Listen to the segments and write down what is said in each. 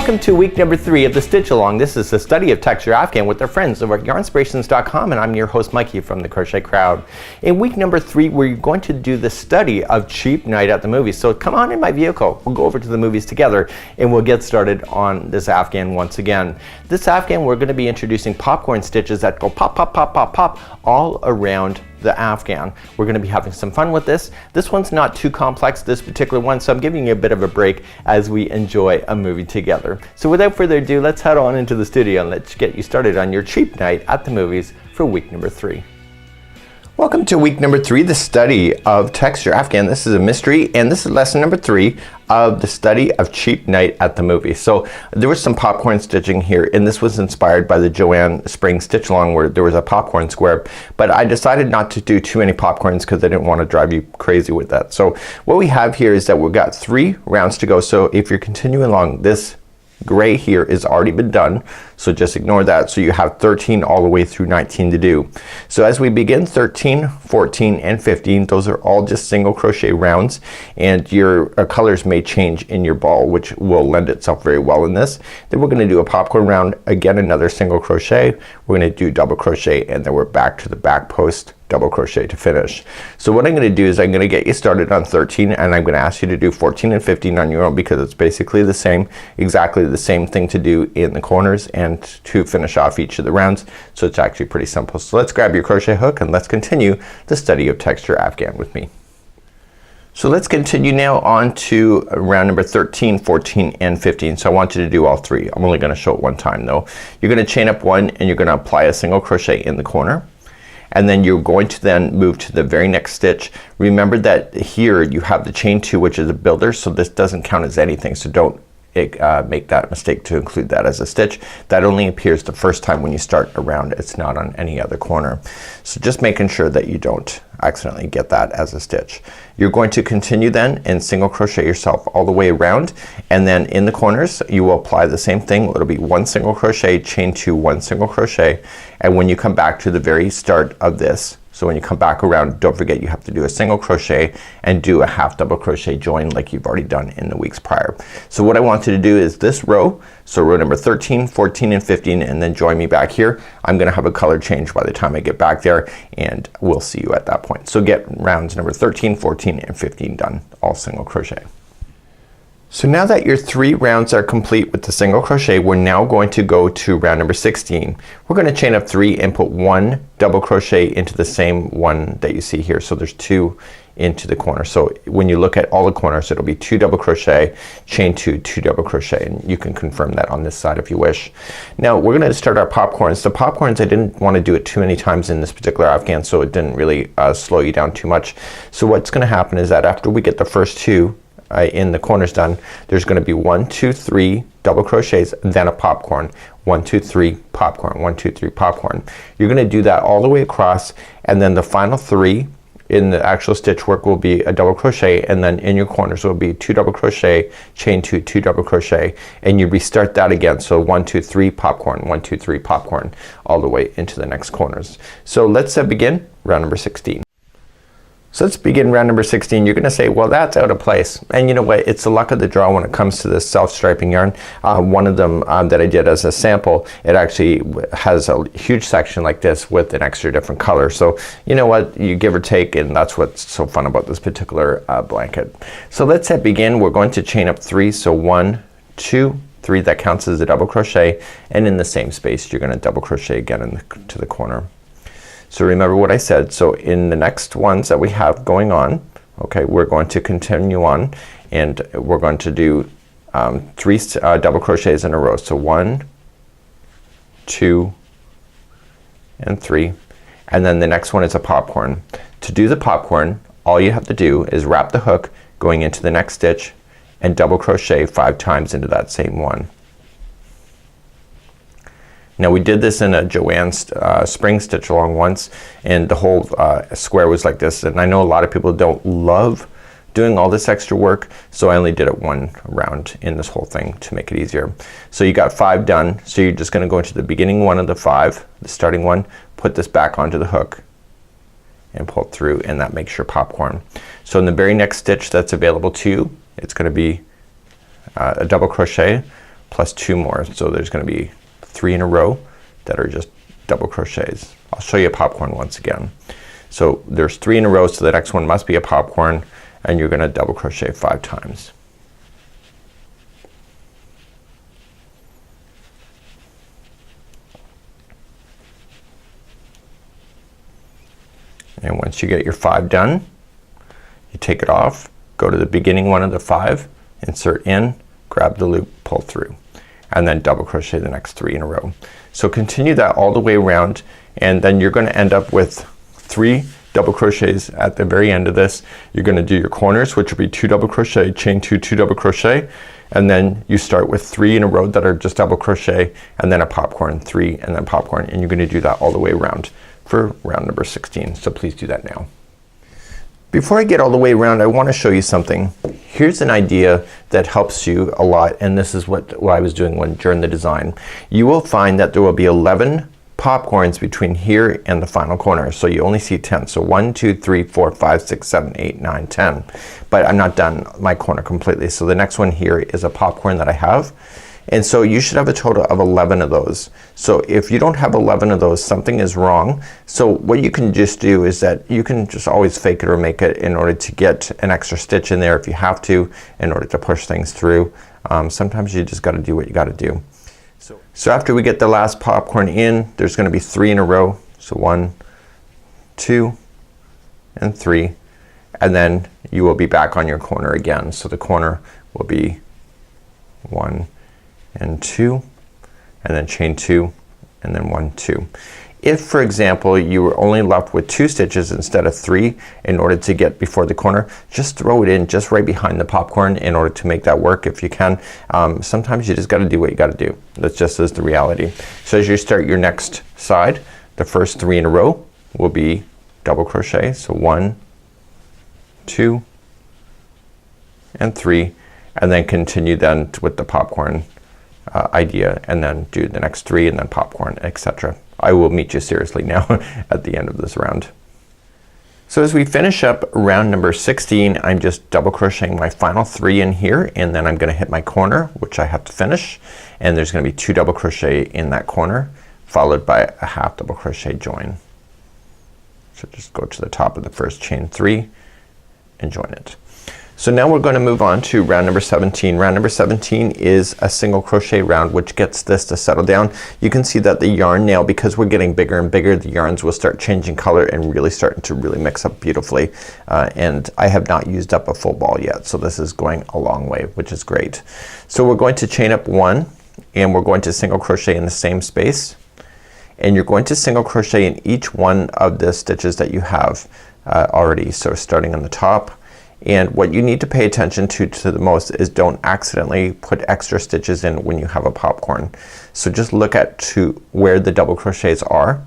Welcome to week number 3 of the Stitch Along. This is the study of texture Afghan with our friends over at yarnspirations.com, and I'm your host Mikey from the Crochet Crowd. In week number 3 we're going to do the study of Cheap Night at the Movies. So come on in my vehicle, we'll go over to the movies together and we'll get started on this Afghan once again. This Afghan we're going to be introducing popcorn stitches that go pop, pop, pop, pop, pop all around the Afghan. We're going to be having some fun with this. This one's not too complex, this particular one, so I'm giving you a bit of a break as we enjoy a movie together. So without further ado, let's head on into the studio and let's get you started on your cheap night at the movies for week number 3. Welcome to week number 3, the study of texture Afghan. This is a mystery and this is lesson number 3 of the study of Cheap Night at the Movies. So there was some popcorn stitching here, and this was inspired by the Joanne Spring Stitch Along where there was a popcorn square, but I decided not to do too many popcorns because I didn't want to drive you crazy with that. So what we have here is that we've got 3 rounds to go. So if you're continuing along, this gray here is already been done, so just ignore that. So you have 13 all the way through 19 to do. So as we begin 13, 14, and 15, those are all just single crochet rounds, and your colors may change in your ball, which will lend itself very well in this. Then we're going to do a popcorn round, again another single crochet, we're going to do double crochet, and then we're back to the back post double crochet to finish. So what I'm going to do is I'm going to get you started on 13, and I'm going to ask you to do 14 and 15 on your own because it's basically the same, exactly the same thing to do in the corners and to finish off each of the rounds. So it's actually pretty simple. So let's grab your crochet hook and let's continue the study of texture Afghan with me. So let's continue now on to round number 13, 14, and 15. So I want you to do all 3. I'm only going to show it one time though. You're going to chain up 1 and you're going to apply a single crochet in the corner. And then you're going to then move to the very next stitch. Remember that here you have the chain 2, which is a builder, so this doesn't count as anything, so don't make that mistake to include that as a stitch. That only appears the first time when you start a round. It's not on any other corner. So just making sure that you don't accidentally get that as a stitch. You're going to continue then and single crochet yourself all the way around, and then in the corners you will apply the same thing. It'll be 1 single crochet, chain 2, 1 single crochet, and when you come back to the very start of this, so when you come back around, don't forget you have to do a single crochet and do a half double crochet join like you've already done in the weeks prior. So what I want you to do is this row, so row number 13, 14, and 15, and then join me back here. I'm gonna have a color change by the time I get back there, and we'll see you at that point. So get rounds number 13, 14, and 15 done, all single crochet. So now that your 3 rounds are complete with the single crochet, we're now going to go to round number 16. We're going to chain up 3 and put 1 double crochet into the same one that you see here. So there's 2 into the corner. So when you look at all the corners, it'll be 2 double crochet, chain 2, 2 double crochet, and you can confirm that on this side if you wish. Now we're going to start our popcorns. The popcorns, I didn't want to do it too many times in this particular Afghan, so it didn't really slow you down too much. So what's going to happen is that after we get the first 2 in the corners done, there's going to be 1, 2, 3 double crochets, then a popcorn, 1, 2, 3 popcorn, 1, 2, 3 popcorn. You're going to do that all the way across, and then the final 3 in the actual stitch work will be a double crochet, and then in your corners will be 2 double crochet, chain 2, 2 double crochet, and you restart that again. So 1, 2, 3 popcorn, 1, 2, 3 popcorn, all the way into the next corners. So let's begin round number 16. So let's begin round number 16. You're gonna say, well, that's out of place. And you know what, it's the luck of the draw when it comes to this self-striping yarn. One of them that I did as a sample, it actually has a huge section like this with an extra different color. So you know what, you give or take, and that's what's so fun about this particular blanket. So let's begin. We're going to chain up 3. So 1, 2, 3, that counts as a double crochet, and in the same space you're gonna double crochet again to the corner. So remember what I said. So in the next ones that we have going on, okay, we're going to continue on, and we're going to do 3 double crochets in a row. So 1, 2, and 3, and then the next one is a popcorn. To do the popcorn, all you have to do is wrap the hook going into the next stitch and double crochet 5 times into that same one. Now we did this in a Joanne Spring Stitch Along once, and the whole square was like this, and I know a lot of people don't love doing all this extra work, so I only did it 1 round in this whole thing to make it easier. So you got 5 done, so you're just gonna go into the beginning one of the 5, the starting one, put this back onto the hook and pull it through, and that makes your popcorn. So in the very next stitch that's available to you, it's gonna be a double crochet plus 2 more. So there's gonna be 3 in a row that are just double crochets. I'll show you a popcorn once again. So there's 3 in a row, so the next one must be a popcorn, and you're gonna double crochet 5 times. And once you get your 5 done, you take it off, go to the beginning one of the 5, insert in, grab the loop, pull through, and then double crochet the next 3 in a row. So continue that all the way around, and then you're gonna end up with 3 double crochets at the very end of this. You're gonna do your corners, which will be 2 double crochet, chain 2, 2 double crochet, and then you start with 3 in a row that are just double crochet, and then a popcorn, 3, and then popcorn, and you're gonna do that all the way around for round number 16. So please do that now. Before I get all the way around, I want to show you something. Here's an idea that helps you a lot, and this is what I was doing during the design. You will find that there will be 11 popcorns between here and the final corner. So you only see 10. So 1, 2, 3, 4, 5, 6, 7, 8, 9, 10. But I'm not done my corner completely. So the next one here is a popcorn that I have. And so you should have a total of 11 of those. So if you don't have 11 of those, something is wrong. So what you can just do is that you can just always fake it or make it in order to get an extra stitch in there if you have to, in order to push things through. Sometimes you just got to do what you got to do. So after we get the last popcorn in, there's going to be 3 in a row. So 1, 2, and 3, and then you will be back on your corner again. So the corner will be 1 and 2, and then chain 2, and then 1, 2. If, for example, you were only left with 2 stitches instead of 3 in order to get before the corner, just throw it in just right behind the popcorn in order to make that work if you can. Sometimes you just got to do what you got to do. That just is the reality. So as you start your next side, the first 3 in a row will be double crochet. So 1, 2, and 3, and then continue then with the popcorn idea, and then do the next 3 and then popcorn, etc. I will meet you seriously now at the end of this round. So as we finish up round number 16, I'm just double crocheting my final 3 in here, and then I'm gonna hit my corner, which I have to finish, and there's gonna be 2 double crochet in that corner, followed by a half double crochet join. So just go to the top of the first chain 3 and join it. So now we're going to move on to round number 17. Round number 17 is a single crochet round, which gets this to settle down. You can see that the yarn now, because we're getting bigger and bigger, the yarns will start changing color and really starting to really mix up beautifully. And I have not used up a full ball yet, so this is going a long way, which is great. So we're going to chain up 1, and we're going to single crochet in the same space, and you're going to single crochet in each one of the stitches that you have already. So starting on the top. And what you need to pay attention to the most is don't accidentally put extra stitches in when you have a popcorn. So just look at where the double crochets are,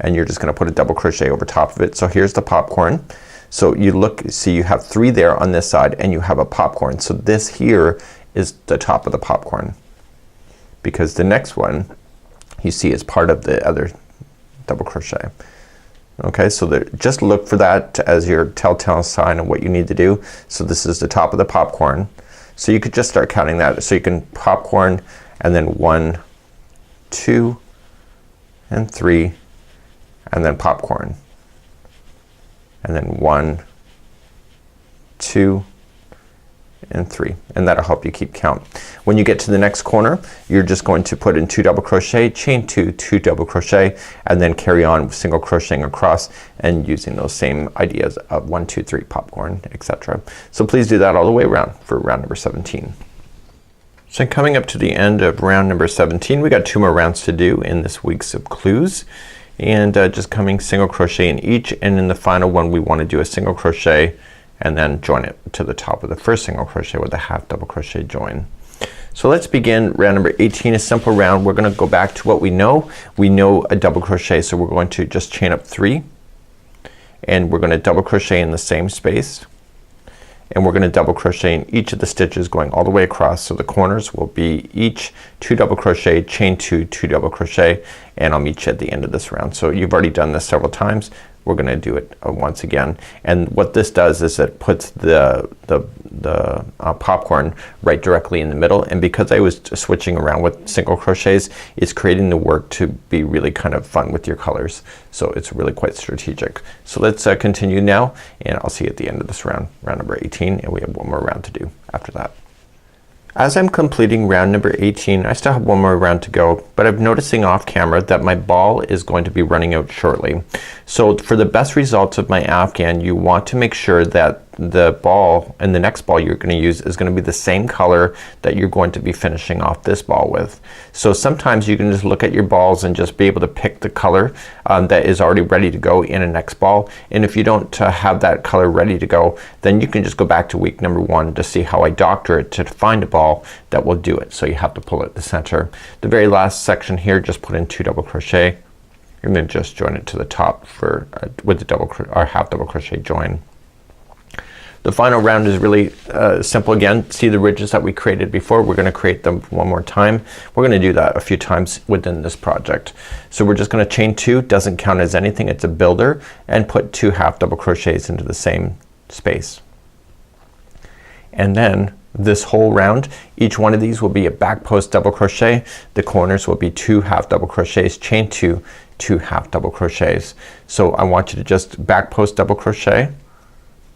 and you're just gonna put a double crochet over top of it. So here's the popcorn. So you look, see you have 3 there on this side, and you have a popcorn. So this here is the top of the popcorn, because the next one you see is part of the other double crochet. Okay, so just look for that as your telltale sign of what you need to do. So this is the top of the popcorn. So you could just start counting that. So you can popcorn, and then 1, 2, and 3, and then popcorn, and then 1, 2, and 3, and that'll help you keep count. When you get to the next corner, you're just going to put in 2 double crochet, chain 2, 2 double crochet, and then carry on single crocheting across and using those same ideas of 1, 2, 3 popcorn, etc. So please do that all the way around for round number 17. So coming up to the end of round number 17, we got 2 more rounds to do in this week's of clues, and just coming single crochet in each, and in the final one we want to do a single crochet and then join it to the top of the first single crochet with a half double crochet join. So let's begin round number 18, a simple round. We're gonna go back to what we know. We know a double crochet, so we're going to just chain up 3, and we're gonna double crochet in the same space, and we're gonna double crochet in each of the stitches going all the way across. So the corners will be each 2 double crochet, chain 2, 2 double crochet, and I'll meet you at the end of this round. So you've already done this several times, we're going to do it once again. And what this does is it puts the popcorn right directly in the middle, and because I was switching around with single crochets, it's creating the work to be really kind of fun with your colors. So it's really quite strategic. So let's continue now, and I'll see you at the end of this round, round number 18, and we have one more round to do after that. As I'm completing round number 18, I still have one more round to go, but I'm noticing off camera that my ball is going to be running out shortly. So for the best results of my Afghan, you want to make sure that the ball and the next ball you're going to use is going to be the same color that you're going to be finishing off this ball with. So sometimes you can just look at your balls and just be able to pick the color that is already ready to go in a next ball. And if you don't have that color ready to go, then you can just go back to week number 1 to see how I doctor it to find a ball that will do it. So you have to pull it at the center. The very last section here, just put in 2 double crochet and then just join it to the top for with the double or half double crochet join. The final round is really simple again. See the ridges that we created before? We're going to create them one more time. We're going to do that a few times within this project. So we're just going to chain 2, doesn't count as anything, it's a builder, and put 2 half double crochets into the same space. And then this whole round, each one of these will be a back post double crochet. The corners will be 2 half double crochets, chain 2, 2 half double crochets. So I want you to just back post double crochet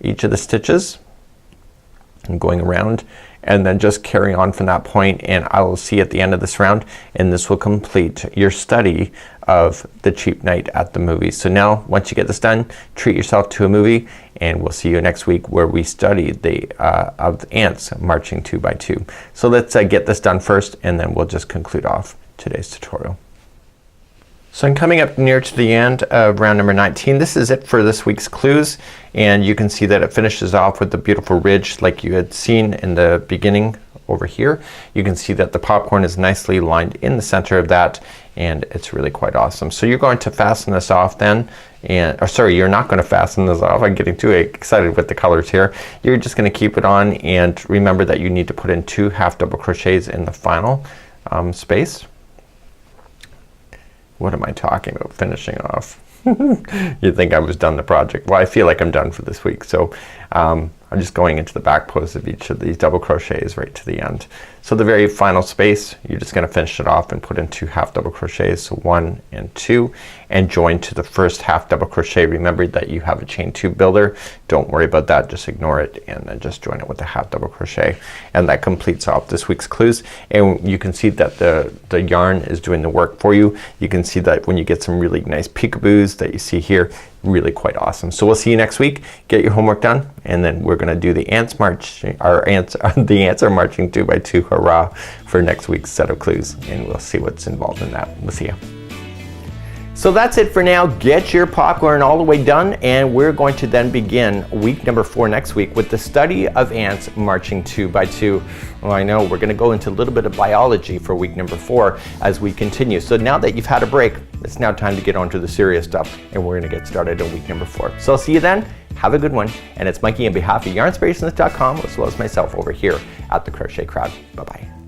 each of the stitches and going around, and then just carry on from that point, and I will see at the end of this round, and this will complete your study of the cheap night at the movies. So now once you get this done, treat yourself to a movie, and we'll see you next week where we study the of ants marching 2 by 2. So let's get this done first, and then we'll just conclude off today's tutorial. So I'm coming up near to the end of round number 19. This is it for this week's clues, and you can see that it finishes off with the beautiful ridge like you had seen in the beginning over here. You can see that the popcorn is nicely lined in the center of that, and it's really quite awesome. So you're going to fasten this off then, and sorry, you're not going to fasten this off. I'm getting too excited with the colors here. You're just going to keep it on, and remember that you need to put in 2 half double crochets in the final space. What am I talking about? Finishing off. You'd think I was done the project. Well, I feel like I'm done for this week. So I'm just going into the back post of each of these double crochets right to the end. So the very final space, you're just going to finish it off and put in 2 half double crochets, so 1 and 2, and join to the first half double crochet. Remember that you have a chain 2 builder. Don't worry about that, just ignore it, and then just join it with a half double crochet, and that completes off this week's clues. And you can see that the yarn is doing the work for you. You can see that when you get some really nice peekaboos that you see here, really quite awesome. So we'll see you next week. Get your homework done, and then we're going to do the ants march. The ants are marching 2 by 2. Hurrah for next week's set of clues, and we'll see what's involved in that. We'll see you. So that's it for now. Get your popcorn all the way done, and we're going to then begin week number 4 next week with the study of ants marching 2 by 2. Well, I know we're going to go into a little bit of biology for week number 4 as we continue. So now that you've had a break, it's now time to get on to the serious stuff, and we're going to get started on week number 4. So I'll see you then. Have a good one, and it's Mikey on behalf of yarnspirations.com, as well as myself over here at the Crochet Crowd. Bye-bye.